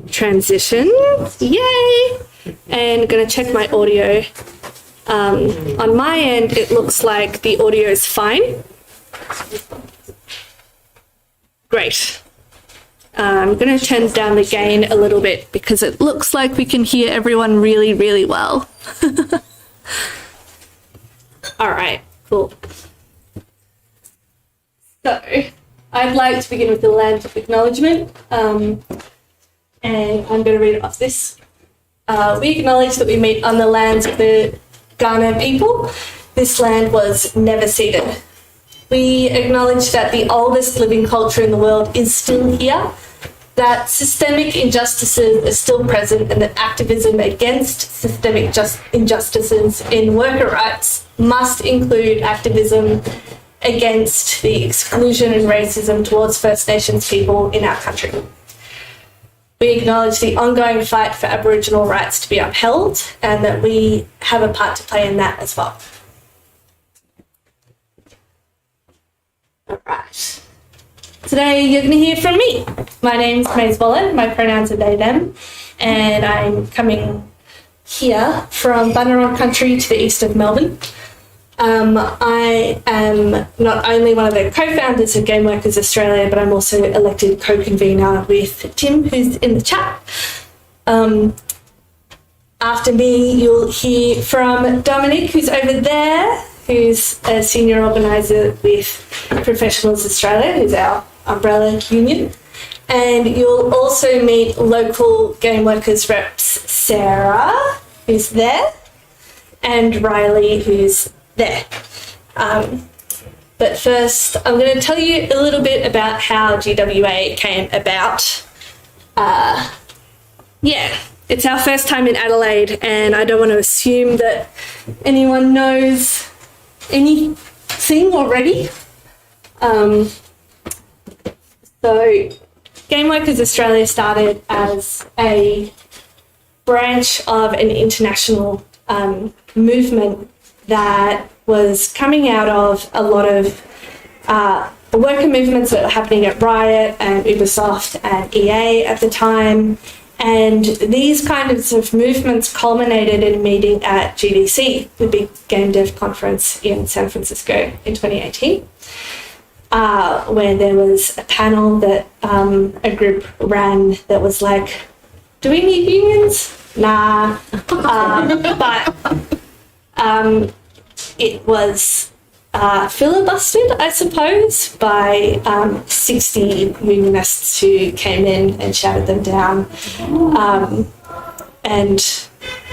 transition. Yay! And going to check my audio. On my end, it looks like the audio is fine. Great. I'm going to turn down the gain a little bit because it looks like we can hear everyone really, really well. All right, cool. So, I'd like to begin with the land acknowledgement, and I'm going to read it off this. We acknowledge that we meet on the lands of the Kaurna people. This land was never ceded. We acknowledge that the oldest living culture in the world is still here, that systemic injustices are still present, and that activism against systemic injustices in worker rights must include activism against the exclusion and racism towards First Nations people in our country. We acknowledge the ongoing fight for Aboriginal rights to be upheld and that we have a part to play in that as well. All right. Today you're going to hear from me. My name's Maze Wallen, my pronouns are they, them, and I'm coming here from Bunurong country to the east of Melbourne. I am not only one of the co-founders of Game Workers Australia, but I'm also elected co-convener with Tim, who's in the chat. After me, you'll hear from Dominic, who's over there, who's a senior organiser with Professionals Australia, who's our umbrella union. And you'll also meet local Game Workers reps Sarah, who's there, and Riley, who's there. But first, I'm going to tell you a little bit about how GWA came about. It's our first time in Adelaide, and I don't want to assume that anyone knows anything already. So, Game Workers Australia started as a branch of an international movement that was coming out of a lot of worker movements that were happening at Riot and Ubisoft and EA at the time. And these kinds of movements culminated in a meeting at GDC, the big game dev conference in San Francisco in 2018, where there was a panel that a group ran that was like, do we need unions? Nah. But it was filibustered, I suppose, by 60 unionists who came in and shouted them down. And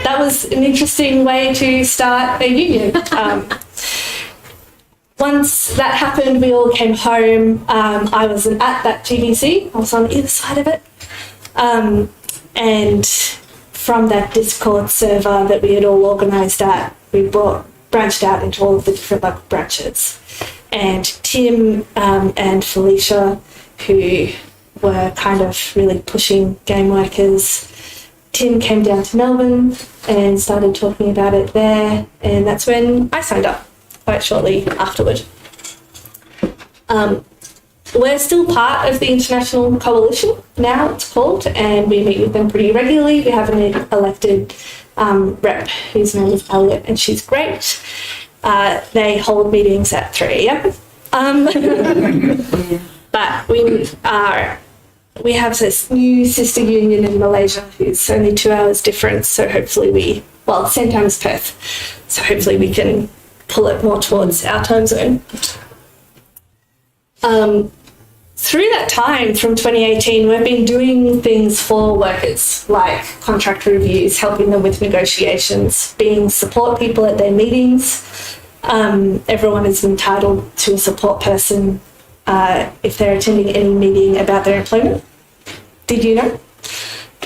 that was an interesting way to start a union. Once that happened, we all came home. I wasn't at that GDC. I was on either side of it. And from that Discord server that we had all organised at, we branched out into all of the different local branches. And Tim and Felicia, who were kind of really pushing Game Workers, Tim came down to Melbourne and started talking about it there, and that's when I signed up quite shortly afterward. We're still part of the International Coalition now, it's called, and we meet with them pretty regularly. We have an elected rep whose name is Elliot, and she's great. They hold meetings at 3 a.m. But we have this new sister union in Malaysia who's only 2 hours difference, so hopefully same time as Perth, so hopefully we can pull it more towards our time zone. Through that time, from 2018, we've been doing things for workers, like contract reviews, helping them with negotiations, being support people at their meetings. Everyone is entitled to a support person if they're attending any meeting about their employment. Did you know?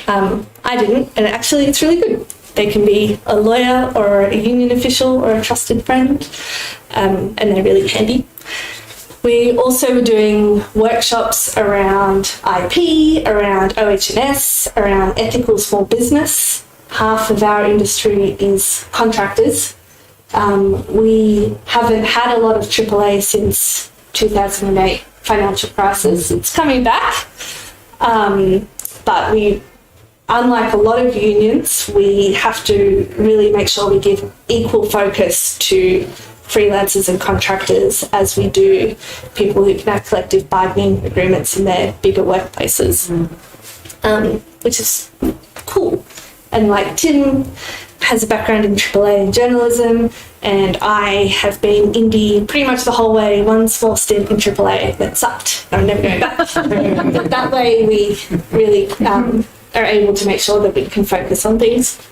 I didn't, and actually it's really good. They can be a lawyer or a union official or a trusted friend, and they're really handy. We also were doing workshops around IP, around OH&S, around ethical small business. Half of our industry is contractors. We haven't had a lot of AAA since 2008 financial crisis. It's coming back, but we unlike a lot of unions, we have to really make sure we give equal focus to freelancers and contractors as we do people who can have collective bargaining agreements in their bigger workplaces, which is cool. And like Tim has a background in AAA and journalism, and I have been indie pretty much the whole way, one small stint in AAA that sucked. I'm never going back. But that way we really are able to make sure that we can focus on things.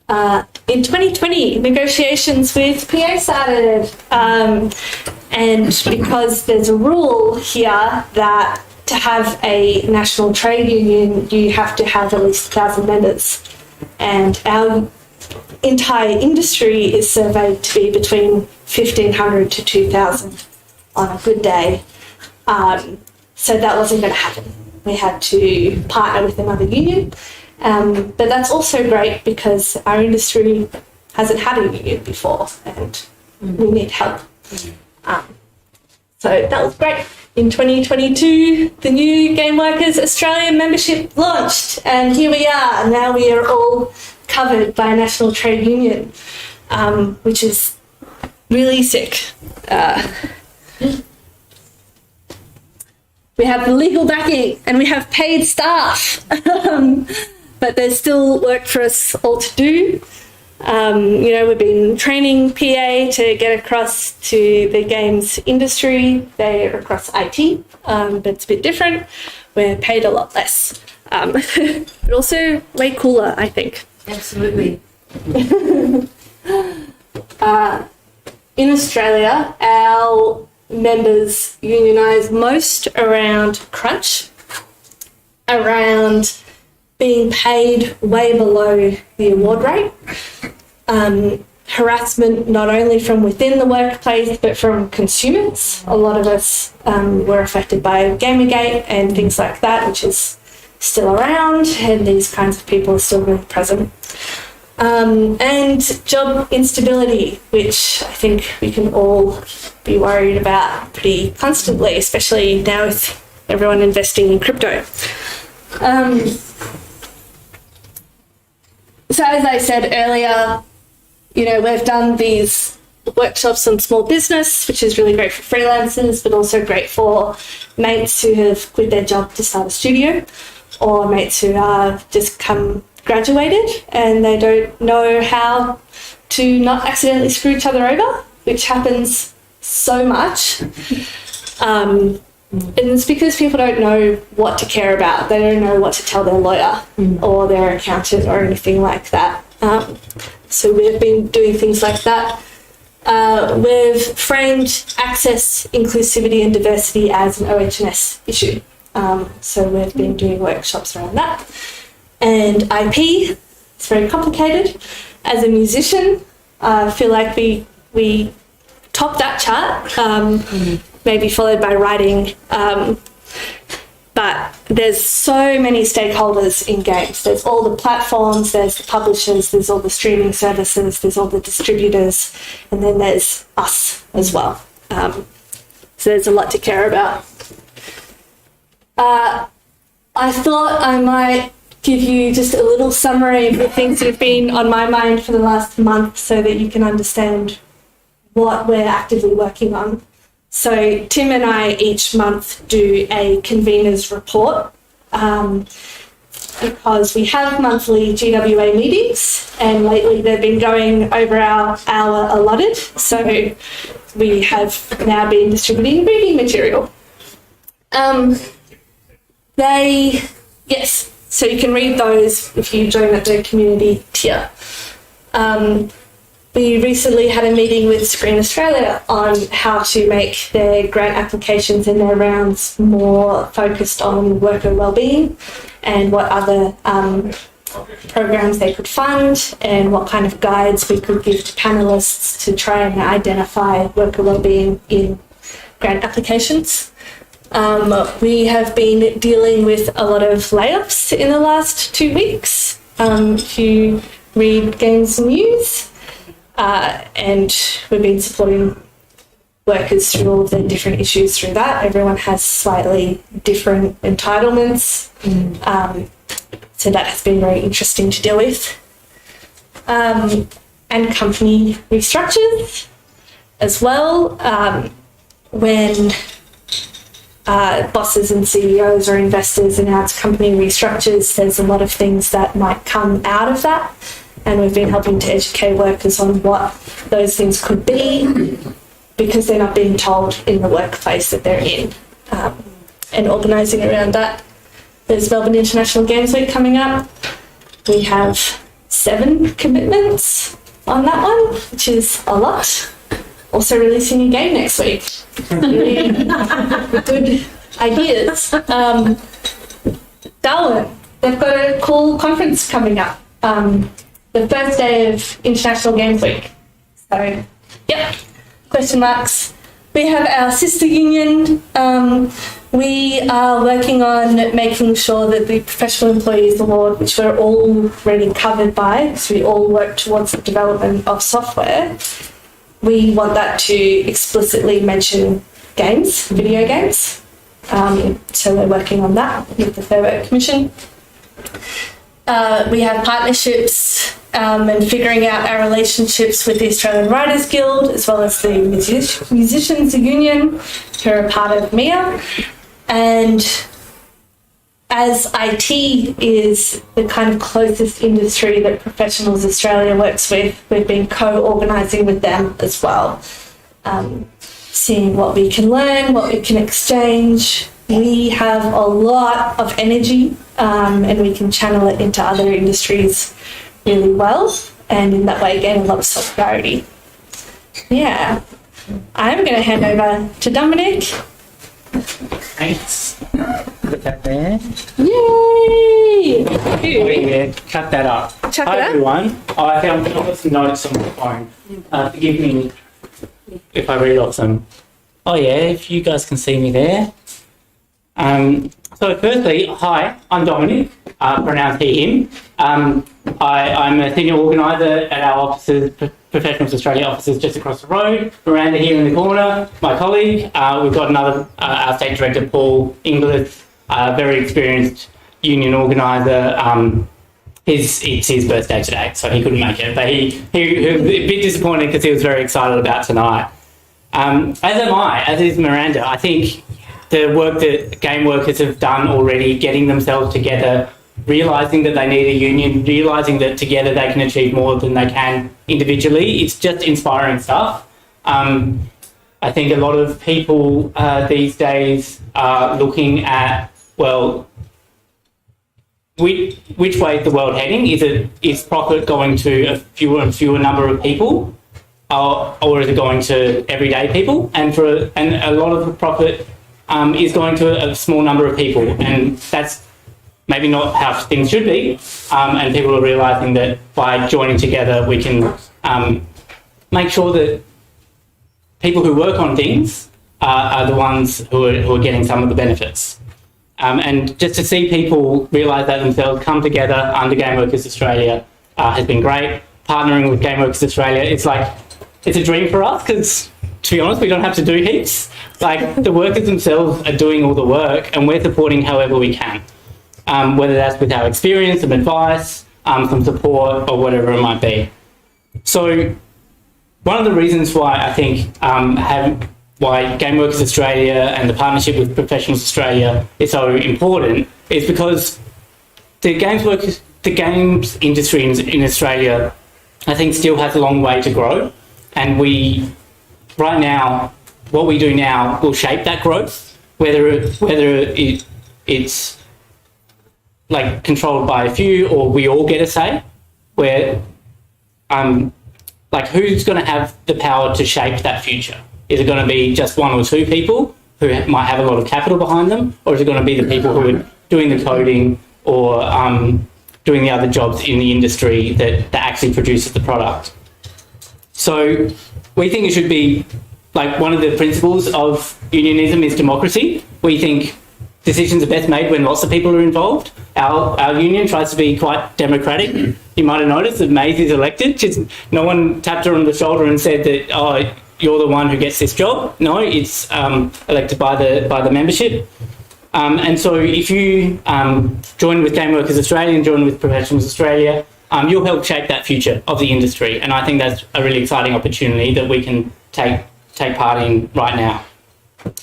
In 2020, negotiations with PA started, and because there's a rule here that to have a national trade union, you have to have at least 1,000 members. And our entire industry is surveyed to be between 1,500 to 2,000 on a good day. So that wasn't going to happen. We had to partner with another union. But that's also great because our industry hasn't had a union before and we need help. So that was great. In 2022, the new Game Workers Australian membership launched, and here we are. Now we are all covered by a national trade union, which is really sick. We have the legal backing and we have paid staff, but there's still work for us all to do. We've been training PA to get across to the games industry. They're across IT, but it's a bit different. We're paid a lot less, but also way cooler, I think. Absolutely. In Australia, our members unionise most around crunch, around being paid way below the award rate, harassment not only from within the workplace but from consumers. A lot of us were affected by Gamergate and things like that, which is still around, and these kinds of people are still really present. And job instability, which I think we can all be worried about pretty constantly, especially now with everyone investing in crypto. So as I said earlier, we've done these workshops on small business, which is really great for freelancers, but also great for mates who have quit their job to start a studio, or mates who are just graduated and they don't know how to not accidentally screw each other over, which happens so much. And it's because people don't know what to care about. They don't know what to tell their lawyer or their accountant or anything like that. So we've been doing things like that. We've framed access, inclusivity and diversity as an OH&S issue. So we've been doing workshops around that. And IP, it's very complicated. As a musician, I feel like we topped that chart. Maybe followed by writing, but there's so many stakeholders in games. There's all the platforms, there's the publishers, there's all the streaming services, there's all the distributors, and then there's us as well. So there's a lot to care about. I thought I might give you just a little summary of the things that have been on my mind for the last month so that you can understand what we're actively working on. So Tim and I each month do a convener's report because we have monthly GWA meetings, and lately they've been going over our hour allotted. So we have now been distributing briefing material. So you can read those if you join at the community tier. We recently had a meeting with Screen Australia on how to make their grant applications and their rounds more focused on worker wellbeing and what other programs they could fund and what kind of guides we could give to panellists to try and identify worker wellbeing in grant applications. We have been dealing with a lot of layoffs in the last 2 weeks. If you read Games News, and we've been supporting workers through all of the different issues through that. Everyone has slightly different entitlements. So that has been very interesting to deal with. And company restructures as well. When bosses and CEOs or investors announce company restructures, there's a lot of things that might come out of that. And we've been helping to educate workers on what those things could be, because they're not being told in the workplace that they're in, and organising around that. There's Melbourne International Games Week coming up. We have 7 commitments on that one, which is a lot. Also releasing a game next week. Really good ideas. Darwin, they've got a cool conference coming up. The first day of International Games Week. So, yep, question marks. We have our sister union. We are working on making sure that the Professional Employees Award, which we're already covered by, because we all work towards the development of software, we want that to explicitly mention games, video games. So we're working on that with the Fair Work Commission. We have partnerships and figuring out our relationships with the Australian Writers Guild, as well as the Musicians Union, who are a part of MIA. And as IT is the kind of closest industry that Professionals Australia works with, we've been co-organising with them as well, seeing what we can learn, what we can exchange. We have a lot of energy and we can channel it into other industries really well, and in that way gain a lot of solidarity. Yeah, I'm going to hand over to Dominic. Thanks. Put that there. Yay! Yeah, cut that up. Chuck Hi it up. everyone. I found some notes on my phone. Forgive me if I read off them. Oh yeah, if you guys can see me there. So firstly, hi, I'm Dominic, pronounced he, him. I'm a senior organiser at our offices, Professionals Australia offices just across the road. Miranda here in the corner, my colleague. We've got another, our State Director, Paul Inglis, very experienced union organiser. It's his birthday today, so he couldn't make it. But he was a bit disappointed because he was very excited about tonight. As am I, as is Miranda. I think the work that game workers have done already, getting themselves together, realising that they need a union, realising that together they can achieve more than they can individually, it's just inspiring stuff. I think a lot of people these days are looking at, well, which way is the world heading? Is profit going to a fewer and fewer number of people, or is it going to everyday people? And a lot of the profit is going to a small number of people, and that's maybe not how things should be. And people are realising that by joining together, we can make sure that people who work on things are the ones who are getting some of the benefits. And just to see people realise that themselves, come together under Game Workers Australia has been great. Partnering with Game Workers Australia, it's a dream for us because, to be honest, we don't have to do heaps. Like, the workers themselves are doing all the work and we're supporting however we can, whether that's with our experience, some advice, some support or whatever it might be. So one of the reasons why I think why Game Workers Australia and the partnership with Professionals Australia is so important is because the games industry in Australia, I think, still has a long way to grow. And right now, what we do now will shape that growth, whether it's like controlled by a few or we all get a say, where like who's going to have the power to shape that future? Is it going to be just one or two people who might have a lot of capital behind them, or is it going to be the people who are doing the coding or doing the other jobs in the industry that actually produces the product? So we think it should be, like, one of the principles of unionism is democracy. We think decisions are best made when lots of people are involved. Our union tries to be quite democratic. You might have noticed that Maisie's elected. No one tapped her on the shoulder and said that, oh, you're the one who gets this job. No, it's elected by the membership. And so if you join with Game Workers Australia and join with Professionals Australia, you'll help shape that future of the industry. And I think that's a really exciting opportunity that we can take part in right now.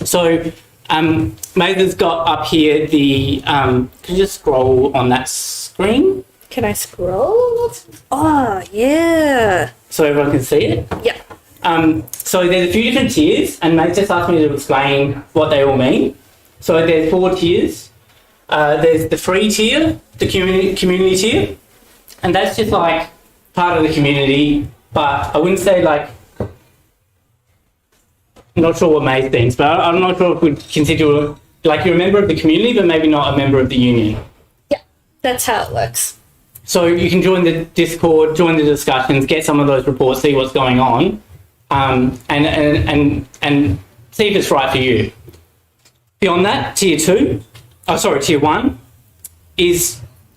So Maitha's got up here the, can you just scroll on that screen? Can I scroll? Oh, yeah. So everyone can see it? Yeah. So there's a few different tiers, and Maitha just asked me to explain what they all mean. So there's 4 tiers. There's the free tier, the community tier, and that's just like part of the community, but I wouldn't say like, I'm not sure what May thinks, but I'm not sure if we'd consider like you're a member of the community, but maybe not a member of the union. Yeah, that's how it works. So you can join the Discord, join the discussions, get some of those reports, see what's going on, and see if it's right for you. Beyond that, tier 1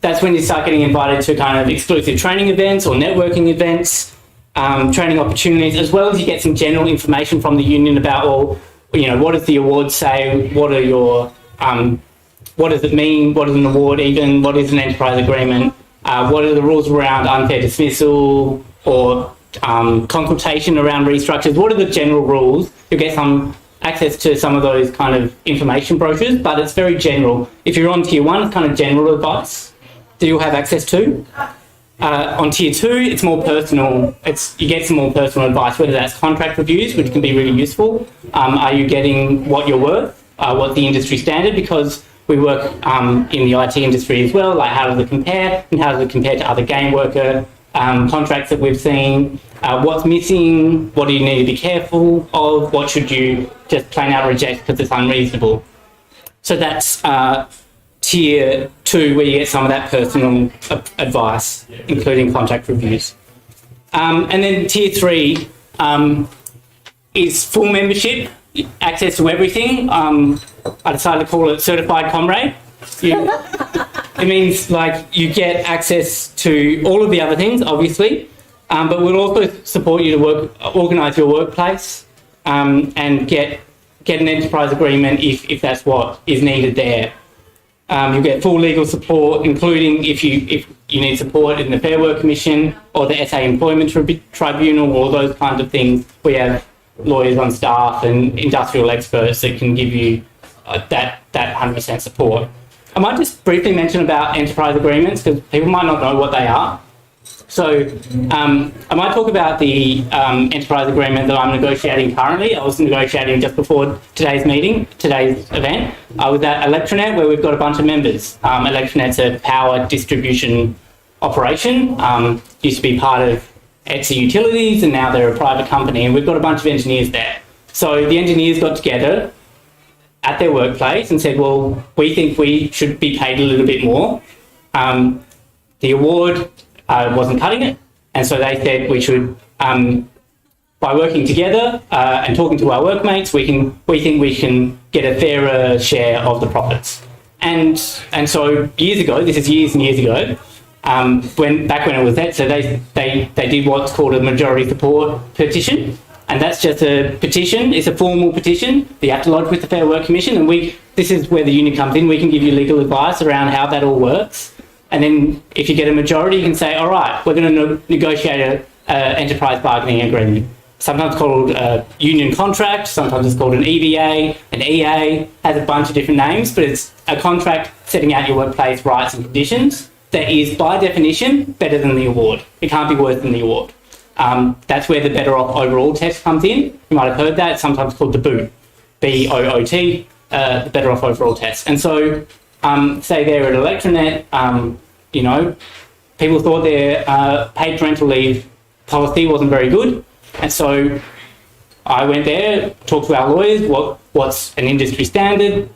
that's when you start getting invited to kind of exclusive training events or networking events, training opportunities, as well as you get some general information from the union about, well, you know, what does the award say? What are your, what does it mean? What is an award even? What is an enterprise agreement? What are the rules around unfair dismissal or consultation around restructures? What are the general rules? You'll get some access to some of those kind of information brochures, but it's very general. If you're on tier 1, it's kind of general advice that you'll have access to. On tier 2, it's more personal. You get some more personal advice, whether that's contract reviews, which can be really useful. Are you getting what you're worth? What's the industry standard? Because we work in the IT industry as well, like how does it compare, and how does it compare to other game worker contracts that we've seen? What's missing? What do you need to be careful of? What should you just plain out reject because it's unreasonable? So that's tier 2, where you get some of that personal advice, including contract reviews. And then tier 3 is full membership, access to everything. I decided to call it Certified Comrade. It means like you get access to all of the other things, obviously, but we'll also support you to organise your workplace and get an enterprise agreement if that's what is needed there. You'll get full legal support, including if you need support in the Fair Work Commission or the SA Employment Tribunal, all those kinds of things. We have lawyers on staff and industrial experts that can give you that 100% support. I might just briefly mention about enterprise agreements because people might not know what they are. So I might talk about the enterprise agreement that I'm negotiating currently. I was negotiating just before today's event. I was at Electronet, where we've got a bunch of members. Electronet's a power distribution operation. Used to be part of ETSA Utilities, and now they're a private company, and we've got a bunch of engineers there. So the engineers got together at their workplace and said, well, we think we should be paid a little bit more. The award wasn't cutting it, and so they said we should, by working together and talking to our workmates, we think we can get a fairer share of the profits. And so years ago, this is years and years ago, back when it was that, so they did what's called a majority support petition, and that's just a petition. It's a formal petition that you have to lodge with the Fair Work Commission, and this is where the union comes in. We can give you legal advice around how that all works. And then if you get a majority, you can say, all right, we're going to negotiate an enterprise bargaining agreement. Sometimes called a union contract, sometimes it's called an EBA, an EA, has a bunch of different names, but it's a contract setting out your workplace rights and conditions that is, by definition, better than the award. It can't be worse than the award. That's where the better off overall test comes in. You might have heard that. It's sometimes called the BOOT, BOOT, the better off overall test. And so, say they're at Electronet, people thought their paid parental leave policy wasn't very good. And so I went there, talked to our lawyers, what's an industry standard.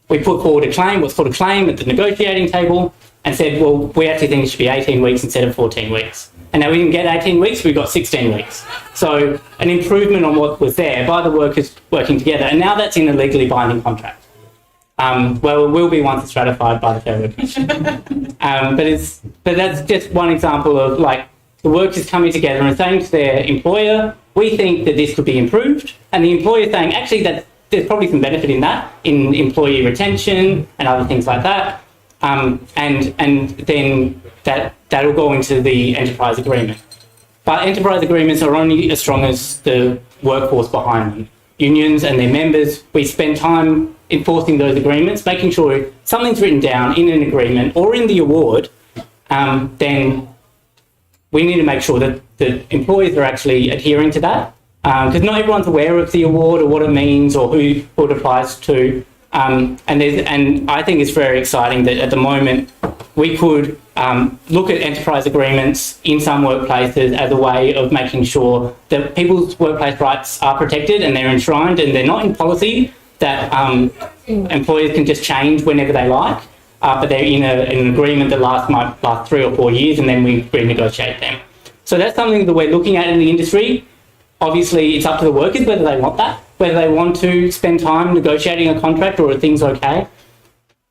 We put forward a claim, what's called a claim at the negotiating table, and said, well, we actually think it should be 18 weeks instead of 14 weeks. And now we didn't get 18 weeks, we got 16 weeks. So an improvement on what was there by the workers working together. And now that's in a legally binding contract. Well, it will be once it's ratified by the Fair Work Commission. But that's just one example of like the workers coming together and saying to their employer, we think that this could be improved. And the employer saying, actually, there's probably some benefit in that, in employee retention and other things like that. And then that'll go into the enterprise agreement. But enterprise agreements are only as strong as the workforce behind them. Unions and their members, we spend time enforcing those agreements, making sure something's written down in an agreement or in the award, then we need to make sure that the employees are actually adhering to that, because not everyone's aware of the award or what it means or who it applies to. And I think it's very exciting that at the moment we could look at enterprise agreements in some workplaces as a way of making sure that people's workplace rights are protected and they're enshrined and they're not in policy that employers can just change whenever they like, but they're in an agreement that might last 3 or 4 years and then we renegotiate them. So that's something that we're looking at in the industry. Obviously, it's up to the workers whether they want that, whether they want to spend time negotiating a contract or are things okay.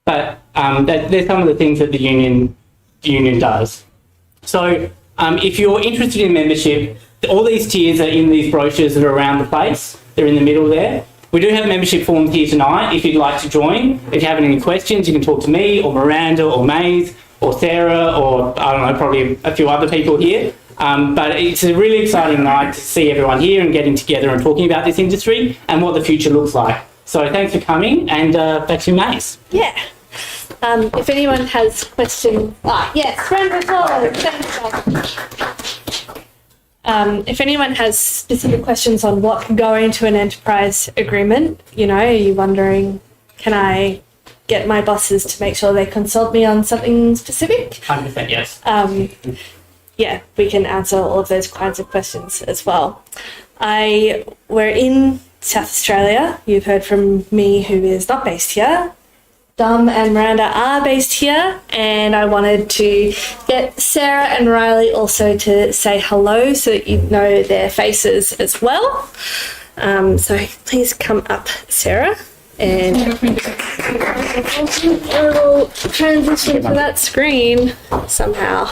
But there's some of the things that the union does. So if you're interested in membership, all these tiers are in these brochures that are around the place. They're in the middle there. We do have membership forms here tonight if you'd like to join. If you have any questions, you can talk to me or Miranda or Maze or Sarah or, I don't know, probably a few other people here. But it's a really exciting night to see everyone here and getting together and talking about this industry and what the future looks like. So thanks for coming, and back to Maze. Yeah. If anyone has questions... yes, round of applause. If anyone has specific questions on what can go into an enterprise agreement, are you wondering, can I get my bosses to make sure they consult me on something specific? 100% yes. Yeah, we can answer all of those kinds of questions as well. We're in South Australia. You've heard from me, who is not based here. Dom and Miranda are based here, and I wanted to get Sarah and Riley also to say hello so that you know their faces as well. So please come up, Sarah, and we'll transition to that screen somehow.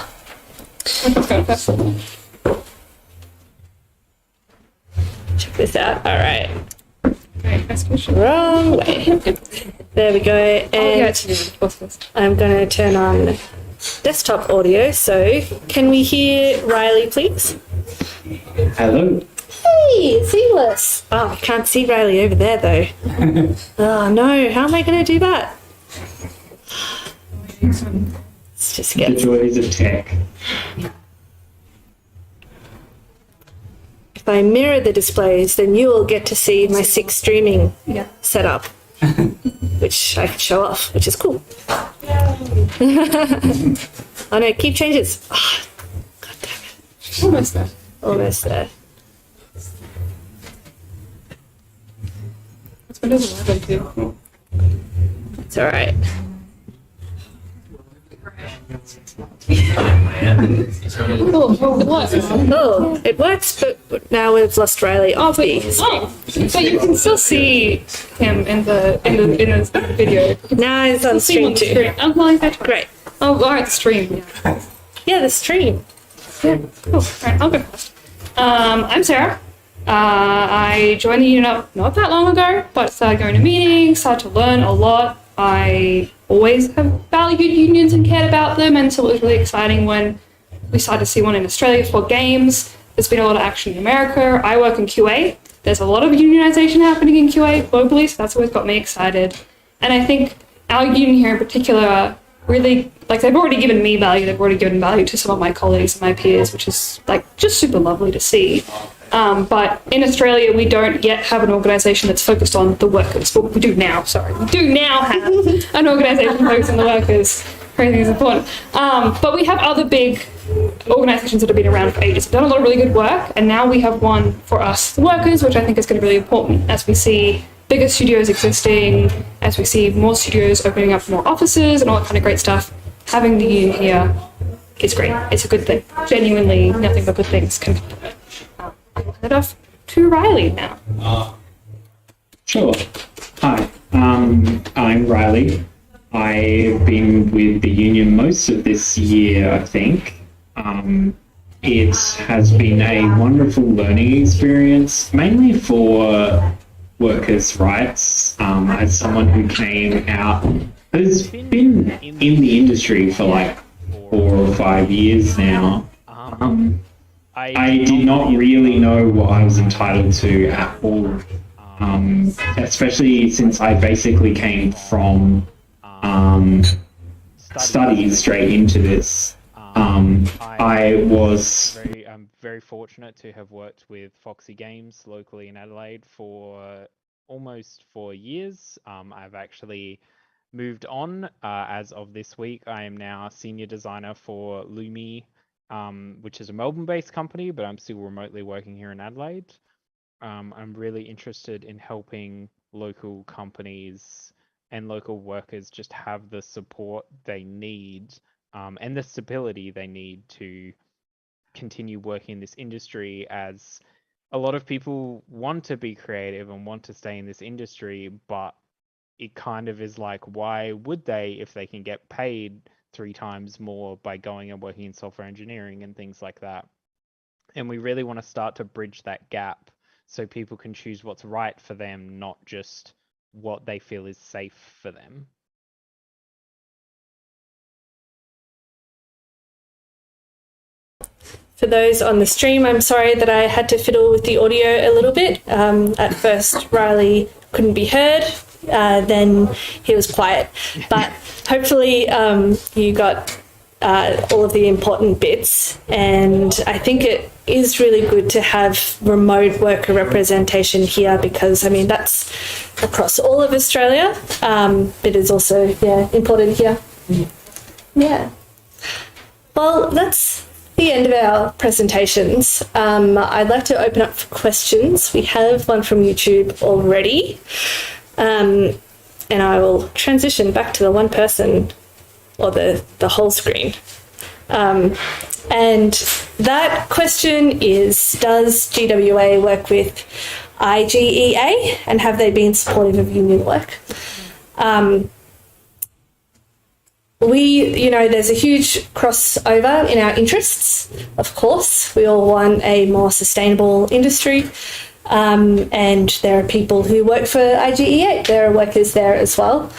Check this out. All right. Wrong way. There we go. And I'm going to turn on desktop audio. So can we hear Riley, please? Hello. Hey, seamless. Oh, I can't see Riley over there though. Oh no, how am I going to do that? Let's just get... The joys of tech. If I mirror the displays, then you will get to see my 6 streaming setup, which I can show off, which is cool. Oh no, keep changes. Oh, God damn it. Almost there. Almost there. It's Windows 11 too. It's all right. Oh, it works, but now we've lost Riley off the screen. But you can still see him in the video. Now it's on stream too. Oh, well, that's Great. Oh, all right, the stream. Yeah. Yeah, the stream. Yeah. Cool. All right, I'll go first. I'm Sarah. I joined the union not that long ago, but started going to meetings, started to learn a lot. I always have valued unions and cared about them, and so it was really exciting when we started to see one in Australia for games. There's been a lot of action in America. I work in QA. There's a lot of unionization happening in QA globally, so that's always got me excited. And I think our union here in particular really, they've already given me value, they've already given value to some of my colleagues and my peers, which is just super lovely to see. But in Australia, we don't yet have an organisation that's focused on the workers. Well, we do now, sorry. We do now have an organisation focused on the workers. Everything is important. But we have other big organisations that have been around for ages. We've done a lot of really good work, and now we have one for us, the workers, which I think is going to be really important as we see bigger studios existing, as we see more studios opening up more offices and all that kind of great stuff. Having the union here is great. It's a good thing. Genuinely, nothing but good things can come from it. I'll hand it off to Riley now. Sure. Hi, I'm Riley. I've been with the union most of this year, I think. It has been a wonderful learning experience, mainly for workers' rights, as someone who came out, has been in the industry for like 4 or 5 years now. I did not really know what I was entitled to at all, especially since I basically came from studies straight into this. I'm very fortunate to have worked with Foxy Games locally in Adelaide for almost 4 years. I've actually moved on as of this week. I am now senior designer for Lumi, which is a Melbourne-based company, but I'm still remotely working here in Adelaide. I'm really interested in helping local companies and local workers just have the support they need and the stability they need to continue working in this industry, as a lot of people want to be creative and want to stay in this industry, but it kind of is like, why would they if they can get paid 3 times more by going and working in software engineering and things like that? And we really want to start to bridge that gap so people can choose what's right for them, not just what they feel is safe for them. For those on the stream, I'm sorry that I had to fiddle with the audio a little bit. At first, Riley couldn't be heard. Then he was quiet. But hopefully you got all of the important bits. And I think it is really good to have remote worker representation here because, I mean, that's across all of Australia. But it's also, important here. Yeah. Well, that's the end of our presentations. I'd like to open up for questions. We have one from YouTube already. And I will transition back to the one person or the whole screen. And that question is, does GWA work with IGEA and have they been supportive of union work? There's a huge crossover in our interests, of course. We all want a more sustainable industry. And there are people who work for IGEA. There are workers there as well.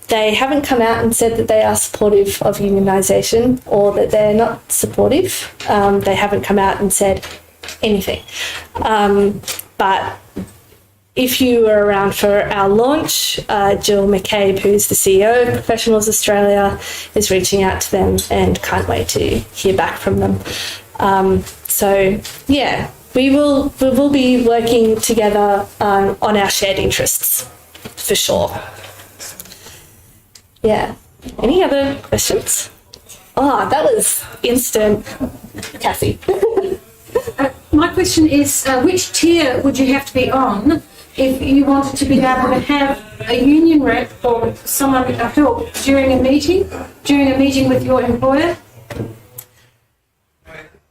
They haven't come out and said that they are supportive of unionisation or that they're not supportive. They haven't come out and said anything. But if you were around for our launch, Jill McCabe, who's the CEO of Professionals Australia, is reaching out to them and can't wait to hear back from them. We will be working together on our shared interests, for sure. Yeah. Any other questions? Oh, that was instant, Cassie. My question is, which tier would you have to be on if you wanted to be able to have a union rep or someone help during a meeting with your employer?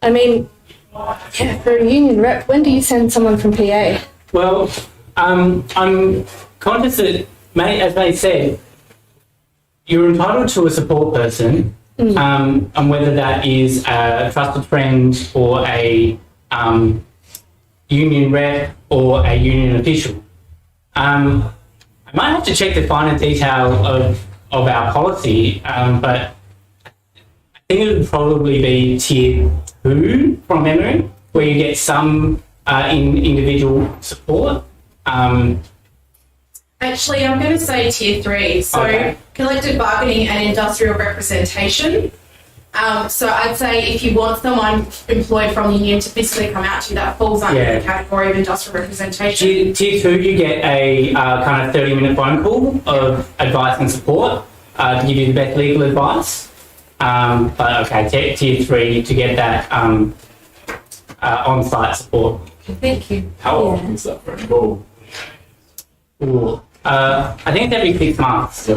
I mean, for a union rep, when do you send someone from PA? Well, I'm conscious that, as May said, you're entitled to a support person, and whether that is a trusted friend or a union rep or a union official. I might have to check the finer detail of our policy, but I think it would probably be tier 2 from memory, where you get some individual support. Actually, I'm going to say tier 3, so okay. Collective bargaining and industrial representation. So I'd say if you want someone employed from the union to physically come out to you, that falls under the category of industrial representation. Tier 2, you get a kind of 30-minute phone call of advice and support to give you the best legal advice. But okay, tier 3 to get that on-site support. Thank you. How often is that phone call? I think it's every 6 months.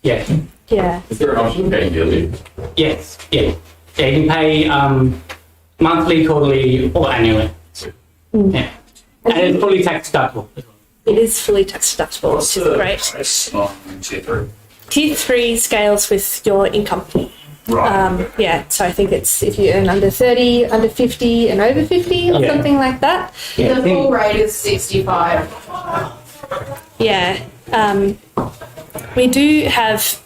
Yeah. Yeah. Is there an option of paying yearly? Yes. Yeah. Yeah, you can pay monthly, quarterly, or annually. Yeah. And it's fully tax deductible. It is fully tax deductible, which is great. Price on tier 3? Tier 3 scales with your income. Right. Yeah, so I think it's if you earn under 30, under 50, and over 50, or something like that. The full rate is 65. Yeah. We do have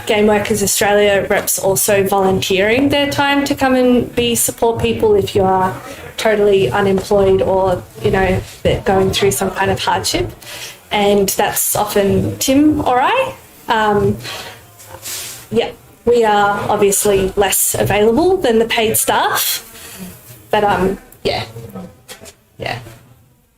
Game Workers Australia reps also volunteering their time to come and be support people if you are totally unemployed or, you know, they're going through some kind of hardship. And that's often Tim or I. Yeah, we are obviously less available than the paid staff. But yeah.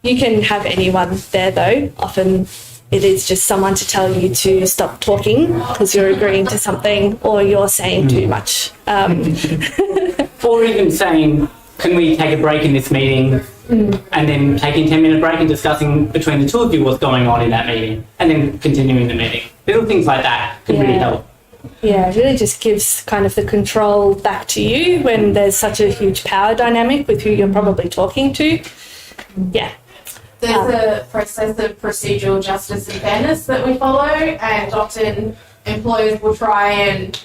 You can have anyone there though. Often it is just someone to tell you to stop talking because you're agreeing to something or you're saying too much. Or even saying, can we take a break in this meeting and then taking 10-minute break and discussing between the two of you what's going on in that meeting and then continuing the meeting. Little things like that can really help. Yeah, it really just gives kind of the control back to you when there's such a huge power dynamic with who you're probably talking to. Yeah. There's a process of procedural justice and fairness that we follow, and often employers will try and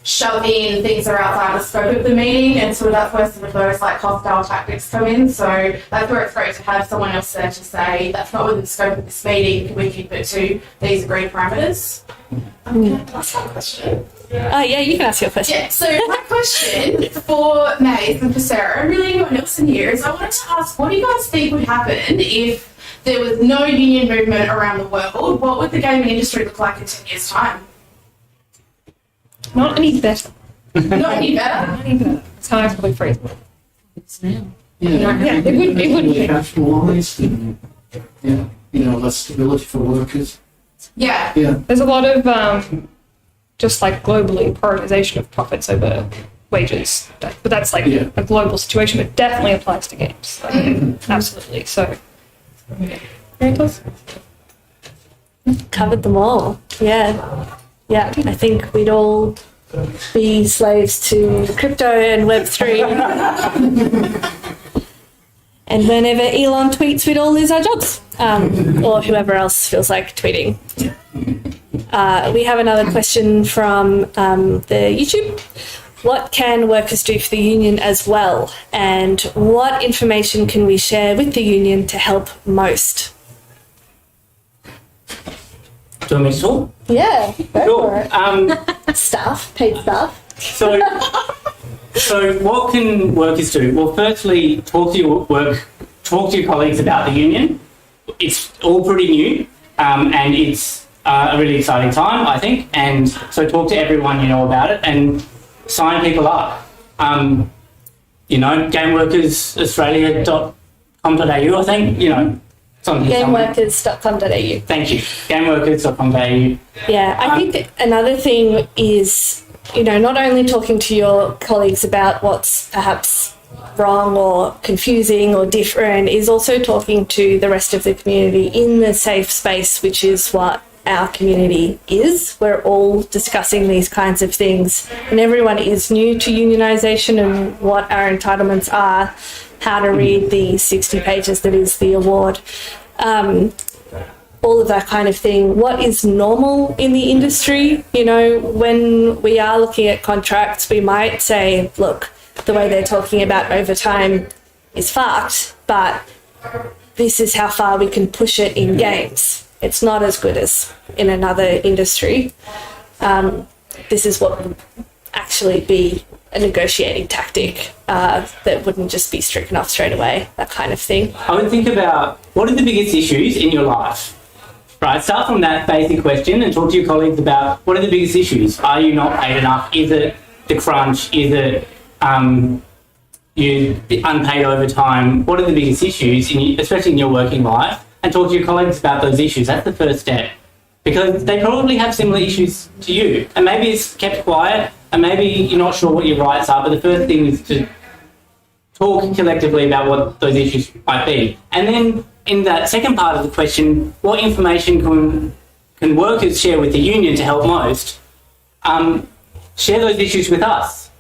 shove in things that are outside the scope of the meeting, and so that's where some of those like hostile tactics come in. So that's where it's great to have someone else there to say, that's not within the scope of this meeting, can we keep it to these agreed parameters? Can I ask one question? Yeah, you can ask your question. Yeah, so my question for Maze and for Sarah, and really anyone else in here, is I wanted to ask, what do you guys think would happen if there was no union movement around the world? What would the gaming industry look like in 10 years' time? Not any better. Not any better? Not any better. That's how I probably phrase it. It's now. Yeah, it would be. Nationalised and, less stability for workers. Yeah. There's a lot of just like globally prioritization of profits over wages. But that's like a global situation. It definitely applies to games. Like, absolutely. So, Rentals? Covered them all. Yeah. Yeah, I think we'd all be slaves to crypto and Web3. And whenever Elon tweets, we'd all lose our jobs. Or whoever else feels like tweeting. We have another question from the YouTube. What can workers do for the union as well? And what information can we share with the union to help most? Do you want me to talk? Yeah, go Sure. for it. Staff, paid staff. So what can workers do? Well, firstly, talk to your colleagues about the union. It's all pretty new, and it's a really exciting time, I think. And so talk to everyone you know about it and sign people up. gameworkersaustralia.com.au, I think, Gameworkers.com.au. Thank you. Gameworkers.com.au. Yeah, I think another thing is, not only talking to your colleagues about what's perhaps wrong or confusing or different, is also talking to the rest of the community in the safe space, which is what our community is. We're all discussing these kinds of things, and everyone is new to unionisation and what our entitlements are, how to read the 60 pages that is the award, all of that kind of thing. What is normal in the industry? When we are looking at contracts, we might say, look, the way they're talking about overtime is fucked, but this is how far we can push it in games. It's not as good as in another industry. This is what would actually be a negotiating tactic that wouldn't just be stricken off straight away, that kind of thing. I would think about what are the biggest issues in your life, right? Start from that basic question and talk to your colleagues about what are the biggest issues. Are you not paid enough? Is it the crunch? Is it you unpaid overtime? What are the biggest issues, especially in your working life? And talk to your colleagues about those issues. That's the first step. Because they probably have similar issues to you. And maybe it's kept quiet, and maybe you're not sure what your rights are, but the first thing is to talk collectively about what those issues might be. And then in that second part of the question, what information can workers share with the union to help most? Share those issues with us,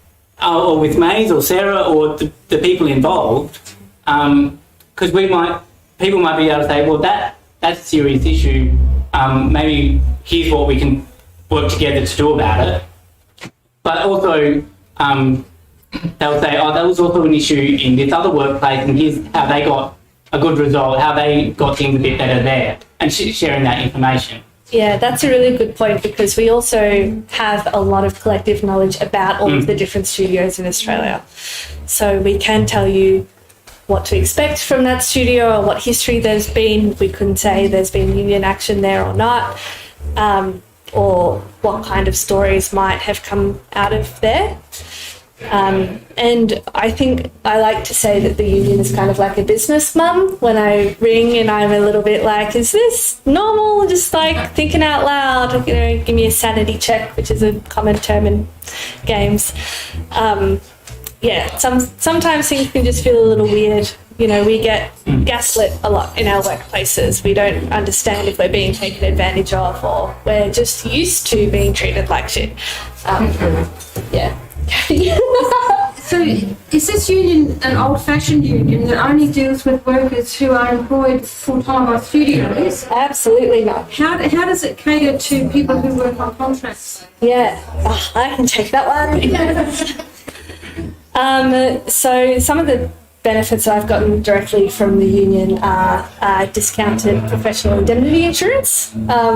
or with Maze or Sarah or the people involved. Because people might be able to say, well, that's a serious issue. Maybe here's what we can work together to do about it. But also, they'll say, oh, that was also an issue in this other workplace, and here's how they got a good result, how they got things a bit better there, and sharing that information. Yeah, that's a really good point, because we also have a lot of collective knowledge about all of the different studios in Australia. So we can tell you what to expect from that studio or what history there's been. We couldn't say there's been union action there or not, or what kind of stories might have come out of there. And I think I like to say that the union is kind of like a business mum. When I ring and I'm a little bit like, is this normal? Just like thinking out loud, give me a sanity check, which is a common term in games. Sometimes things can just feel a little weird. We get gaslit a lot in our workplaces. We don't understand if we're being taken advantage of, or we're just used to being treated like shit. So is this union an old-fashioned union that only deals with workers who are employed full-time by studios? Absolutely not. How does it cater to people who work on contracts? Yeah, I can take that one. So some of the benefits that I've gotten directly from the union are discounted professional indemnity insurance,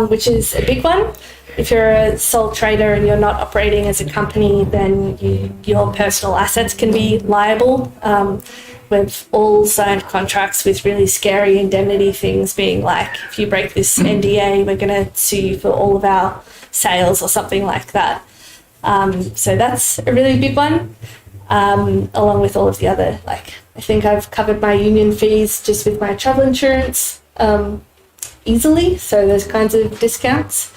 which is a big one. If you're a sole trader and you're not operating as a company, then your personal assets can be liable. We've all signed contracts with really scary indemnity things, being like, if you break this NDA, we're going to sue you for all of our sales or something like that. So that's a really big one, along with all of the other, I think I've covered my union fees just with my travel insurance easily, so those kinds of discounts.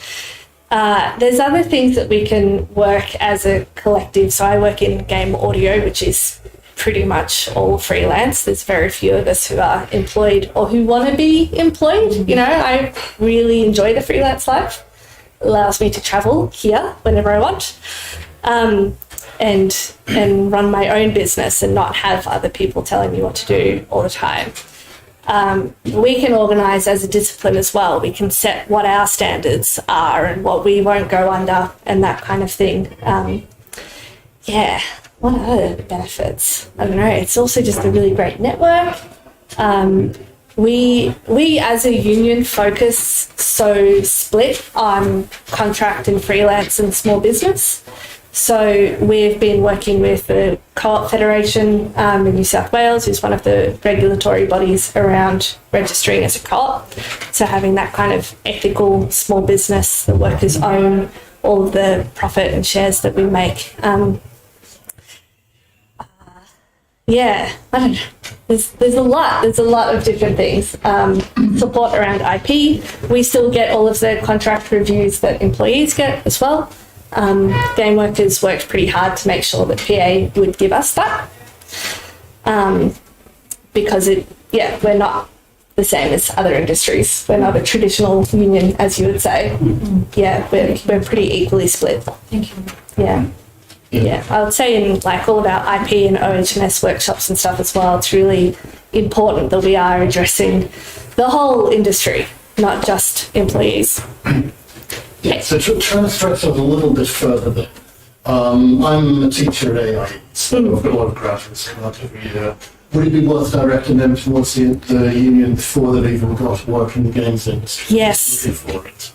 There's other things that we can work as a collective. So I work in game audio, which is pretty much all freelance. There's very few of us who are employed or who want to be employed. I really enjoy the freelance life. It allows me to travel here whenever I want, and run my own business and not have other people telling me what to do all the time. We can organise as a discipline as well. We can set what our standards are and what we won't go under and that kind of thing. What are the benefits? I don't know. It's also just a really great network. We as a union focus so split on contract and freelance and small business. So we've been working with the Co-op Federation in New South Wales, who's one of the regulatory bodies around registering as a co-op. So having that kind of ethical small business, the workers own all of the profit and shares that we make. I don't know. There's a lot of different things. Support around IP. We still get all of the contract reviews that employees get as well. Game workers worked pretty hard to make sure that PA would give us that, because we're not the same as other industries. We're not a traditional union, as you would say. We're pretty equally split. Thank you. I would say in all of our IP and OH&S workshops and stuff as well, it's really important that we are addressing the whole industry, not just employees. So trying to stretch it a little bit further there. I'm a teacher at AI, so I've got a lot of graduates coming up every year. Would it be worth directing them towards the union before they've even got to work in the games industry? Yes. For it?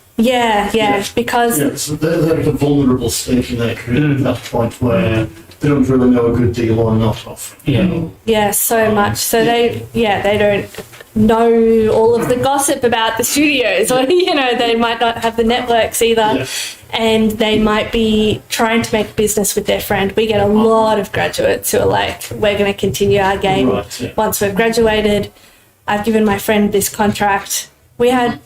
Because... so they're at a vulnerable stage in their career at that point where they don't really know a good deal or not offering. So much. So they don't know all of the gossip about the studios, or they might not have the networks either, and they might be trying to make business with their friend. We get a lot of graduates who are like, we're going to continue our game once we've graduated. I've given my friend this contract. We had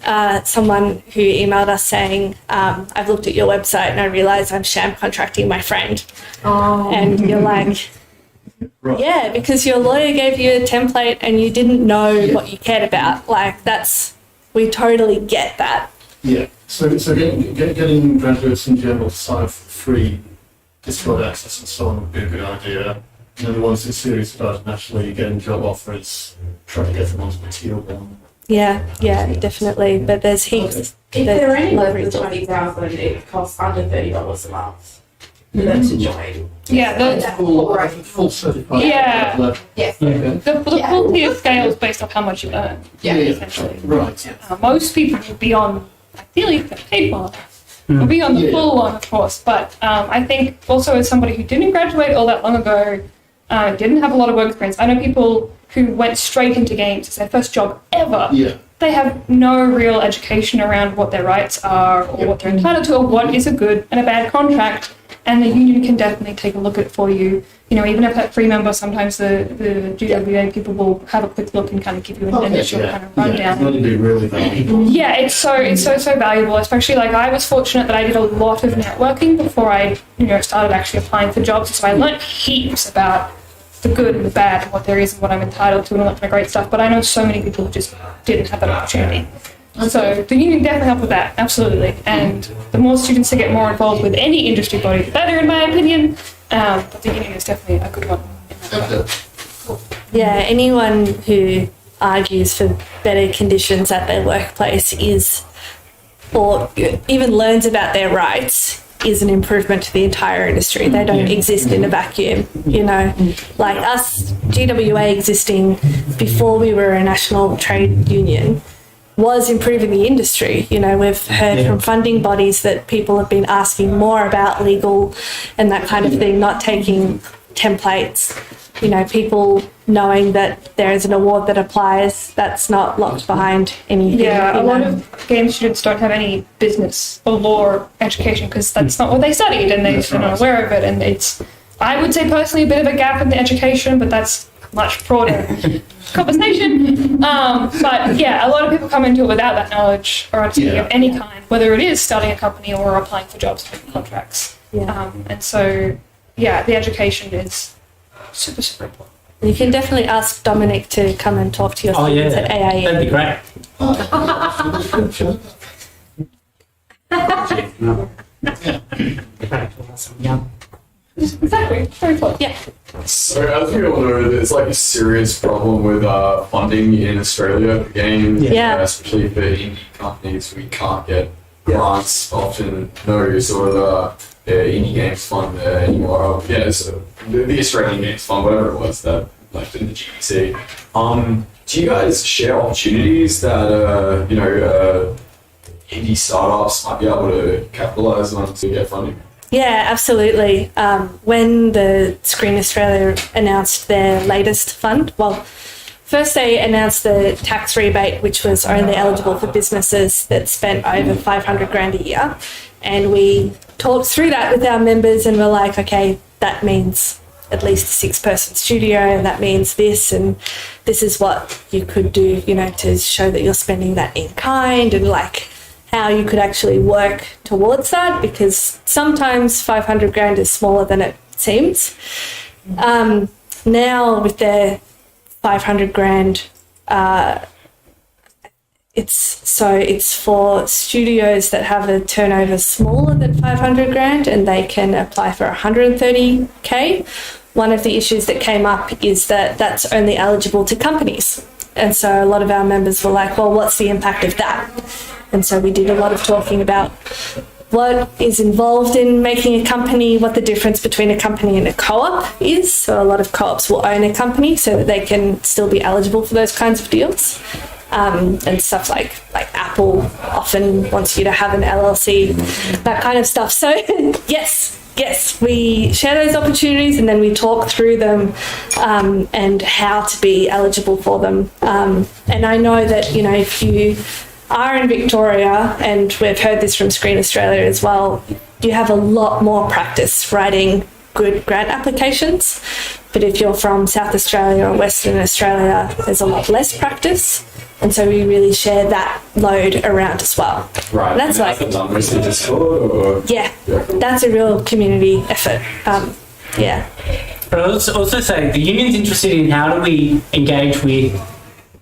someone who emailed us saying, I've looked at your website and I realised I'm sham contracting my friend. And you're like, because your lawyer gave you a template and you didn't know what you cared about. We totally get that. So getting graduates in general to sign up for free Discord access and so on would be a good idea. And then the ones who are serious about it, naturally getting job offers, trying to get them onto the tier one. Definitely. But there's heaps. If they're any less than 20,000, it costs under $30 a month. for them to join. Yeah, Full certified. Yeah. level. Yes. Okay. the full tier scale is based off how much you earn, Yeah. essentially. Right. Yeah. Most people will be on, ideally, if they're paid well, will be on the Yeah. full one, of course. But I think also as somebody who didn't graduate all that long ago, didn't have a lot of work experience, I know people who went straight into games as their first job ever. Yeah. They have no real education around what their rights are or what they're entitled to or what is a good and a bad contract. And the union can definitely take a look at it for you. You know, even if that free member, sometimes the GWA people will have a quick look and kind of give you an initial kind of rundown. That'd be really valuable. Yeah, it's so valuable. Especially like I was fortunate that I did a lot of networking before I started actually applying for jobs. So I learned heaps about the good and the bad and what there is and what I'm entitled to and all that kind of great stuff. But I know so many people who just didn't have that opportunity. So the union definitely helped with that, absolutely. And the more students that get more involved with any industry body, the better, in my opinion. But the union is definitely a good one. Yeah, anyone who argues for better conditions at their workplace or even learns about their rights is an improvement to the entire industry. They don't exist in a vacuum, Like us, GWA existing before we were a national trade union was improving the industry. We've heard from funding bodies that people have been asking more about legal and that kind of thing, not taking templates. People knowing that there is an award that applies that's not locked behind anything. Yeah, a lot of game students don't have any business or law education because that's not what they studied and they're not aware of it. And it's, I would say personally, a bit of a gap in the education, but that's much broader conversation. But yeah, a lot of people come into it without that knowledge or understanding of any kind, whether it is starting a company or applying for jobs or contracts. And so, yeah, the education is super important. You can definitely ask Dominic to come and talk to your students at AIE. That'd be great. Exactly, very cool. Yeah. So as we all know, there's like a serious problem with funding in Australia for games, especially for indie companies. We can't get grants, often no sort of indie games fund anymore. So the Australian Games Fund, whatever it was that left in the GDC. Do you guys share opportunities that indie startups might be able to capitalize on to get funding? Yeah, absolutely. When the Screen Australia announced their latest fund, first they announced the tax rebate, which was only eligible for businesses that spent over $500,000 a year. And we talked through that with our members and we're like, okay, that means at least a 6-person studio and that means this and this is what you could do, to show that you're spending that in kind and like how you could actually work towards that, because sometimes $500,000 is smaller than it seems. Now with their $500,000, it's for studios that have a turnover smaller than $500,000 and they can apply for $130K. One of the issues that came up is that that's only eligible to companies. And so a lot of our members were like, well, what's the impact of that? And so we did a lot of talking about what is involved in making a company, what the difference between a company and a co-op is. So a lot of co-ops will own a company so that they can still be eligible for those kinds of deals. And stuff like Apple often wants you to have an LLC, that kind of stuff. So yes, we share those opportunities and then we talk through them and how to be eligible for them. And I know that, if you are in Victoria, and we've heard this from Screen Australia as well, you have a lot more practice writing good grant applications. But if you're from South Australia or Western Australia, there's a lot less practice. And so we really share that load around as well. Right. And that's like, mostly Discord or? Yeah, that's a real community effort. But I would also say the union's interested in how do we engage with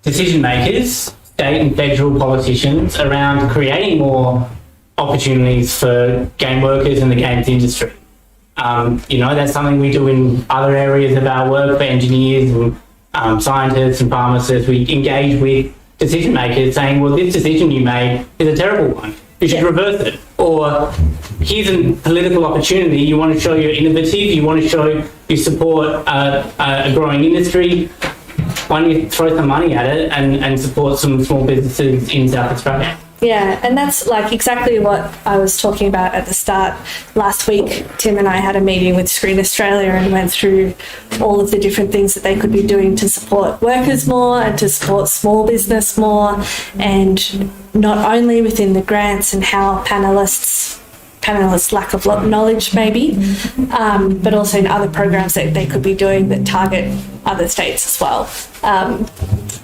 decision makers, state and federal politicians around creating more opportunities for game workers in the games industry. That's something we do in other areas of our work for engineers and scientists and pharmacists. We engage with decision makers saying, well, this decision you made is a terrible one. You should reverse it. Or here's a political opportunity. You want to show you're innovative. You want to show you support a growing industry. Why don't you throw some money at it and support some small businesses in South Australia? Yeah, and that's like exactly what I was talking about at the start. Last week, Tim and I had a meeting with Screen Australia and went through all of the different things that they could be doing to support workers more and to support small business more, and not only within the grants and how panellists lack of knowledge maybe, but also in other programs that they could be doing that target other states as well.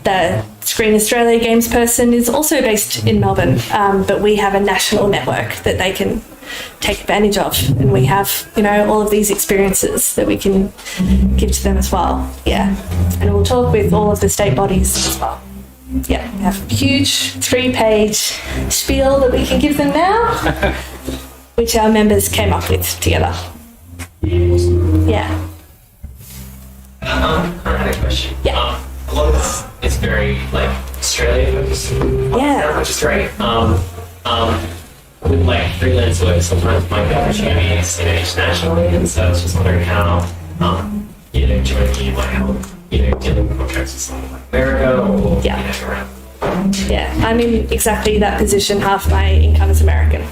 The Screen Australia Games person is also based in Melbourne, but we have a national network that they can take advantage of, and we have, you know, all of these experiences that we can give to them as well. Yeah, and we'll talk with all of the state bodies as well. Yeah, we have a huge 3-page spiel that we can give them now, which our members came up with together. Yeah. I had a question. Yeah. A lot of this is very like Australia focused, Yeah. which is great. With like freelance work, sometimes my opportunities internationally, and so I was just wondering how joining you might help dealing with contracts with someone like America or around. Yeah, I'm in exactly that position. Half my income is American.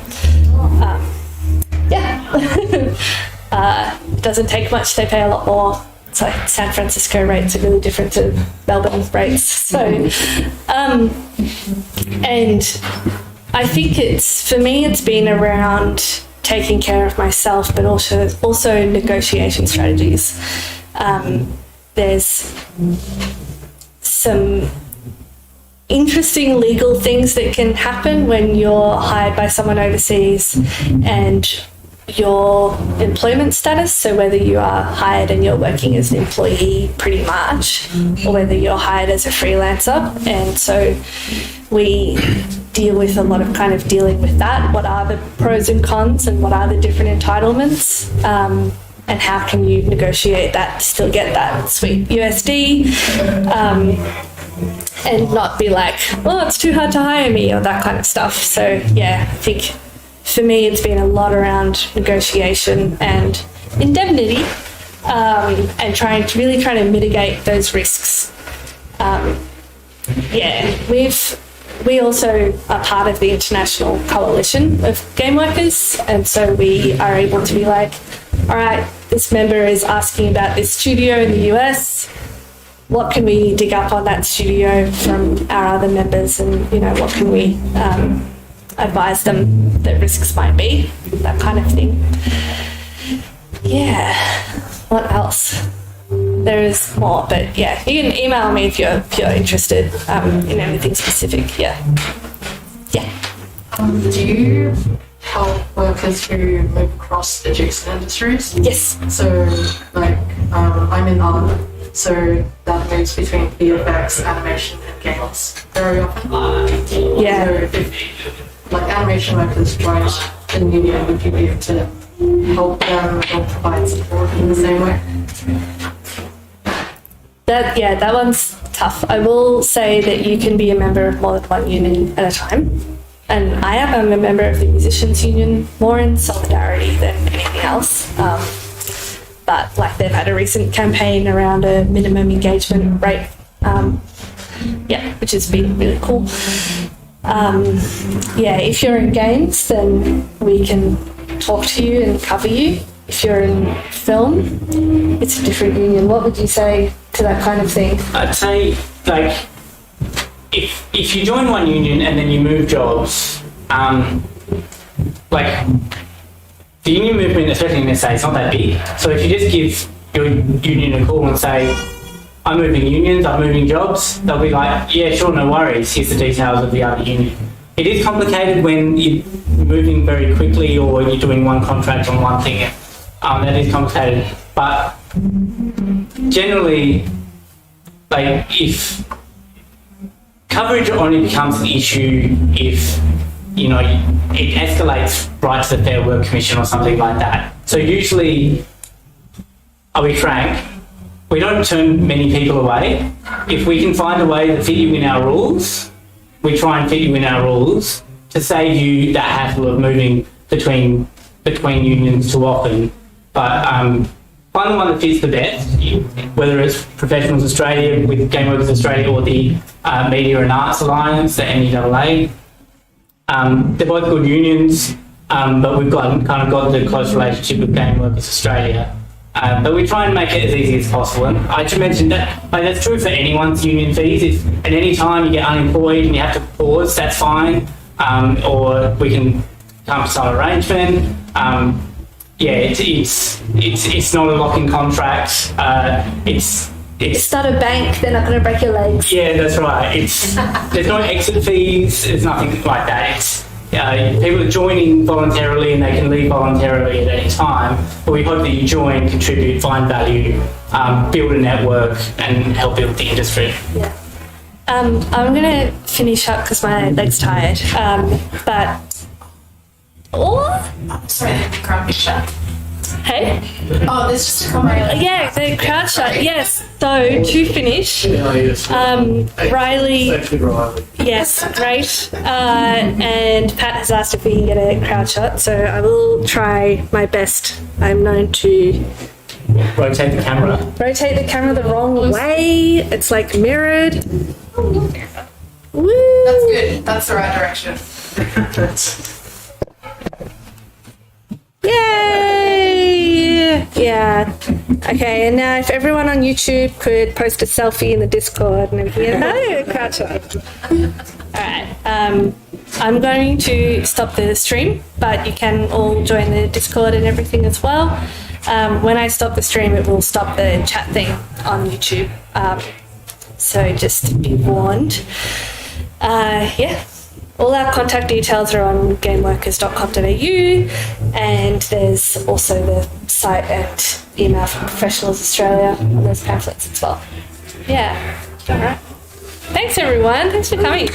Doesn't take much. They pay a lot more. It's like San Francisco rates are really different to Melbourne rates. So, and I think for me, it's been around taking care of myself, but also negotiation strategies. There's some interesting legal things that can happen when you're hired by someone overseas, and your employment status, so whether you are hired and you're working as an employee pretty much, or whether you're hired as a freelancer. And so we deal with a lot of kind of dealing with that. What are the pros and cons, and what are the different entitlements? And how can you negotiate that to still get that sweet USD, and not be like, oh, it's too hard to hire me, or that kind of stuff. So yeah, I think for me it's been a lot around negotiation and indemnity, and trying to mitigate those risks. We also are part of the international coalition of game workers, and so we are able to be like, all right, this member is asking about this studio in the US. What can we dig up on that studio from our other members, and what can we advise them that risks might be, that kind of thing. Yeah. What else? There is more, but yeah, you can email me if you're interested in anything specific. Yeah. Do you help workers who move across adjacent industries? Yes. So, I'm in art, so that moves between VFX, animation, and games very often. Yeah. So if animation workers joined the union, would you be able to help them or provide support in the same way? That one's tough. I will say that you can be a member of more than one union at a time. And I'm a member of the Musicians Union more in solidarity than anything else. But they've had a recent campaign around a minimum engagement rate, which has been really cool. If you're in games, then we can talk to you and cover you. If you're in film, it's a different union. What would you say to that kind of thing? I'd say, if you join one union and then you move jobs, the union movement, especially in SA, it's not that big. So if you just give your union a call and say, I'm moving unions, I'm moving jobs, they'll be like, yeah, sure, no worries, here's the details of the other union. It is complicated when you're moving very quickly or you're doing one contract on one thing. That is complicated. But generally, if coverage only becomes an issue if, it escalates right to the Fair Work Commission or something like that. So usually, I'll be frank, we don't turn many people away. If we can find a way to fit you in our rules, we try and fit you in our rules. to save you that hassle of moving between unions too often. But find the one that fits the best, whether it's Professionals Australia with Game Workers Australia or the Media and Arts Alliance, the NEAA. They're both good unions, but we've kind of got the close relationship with Game Workers Australia. But we try and make it as easy as possible. And I should mention that that's true for anyone's union fees. If at any time you get unemployed and you have to pause, that's fine. Or we can come to some arrangement. It's not a lock-in contract. It's not a bank. They're not going to break your legs. Yeah, that's right. There's no exit fees. There's nothing like that. It's people are joining voluntarily and they can leave voluntarily at any time. But we hope that you join, contribute, find value, build a network, and help build the industry. Yeah. I'm going to finish up because my leg's tired. Sorry, the crowd shut. Hey? Oh, there's just a comment. Yeah, the crowd shut. Yes. So to finish, Riley. Yes, great. And Pat has asked if we can get a crowd shot, so I will try my best. I'm known to rotate the camera the wrong way. It's like mirrored. Woo! That's good. That's the right direction. Yay! Yeah. Okay, and now if everyone on YouTube could post a selfie in the Discord and everything. No, crouch up. Alright. I'm going to stop the stream, but you can all join the Discord and everything as well. When I stop the stream, it will stop the chat thing on YouTube. So just be warned. All our contact details are on gameworkers.com.au, and there's also the site and email from Professionals Australia on those pamphlets as well. Yeah, all right. Thanks everyone. Thanks for coming.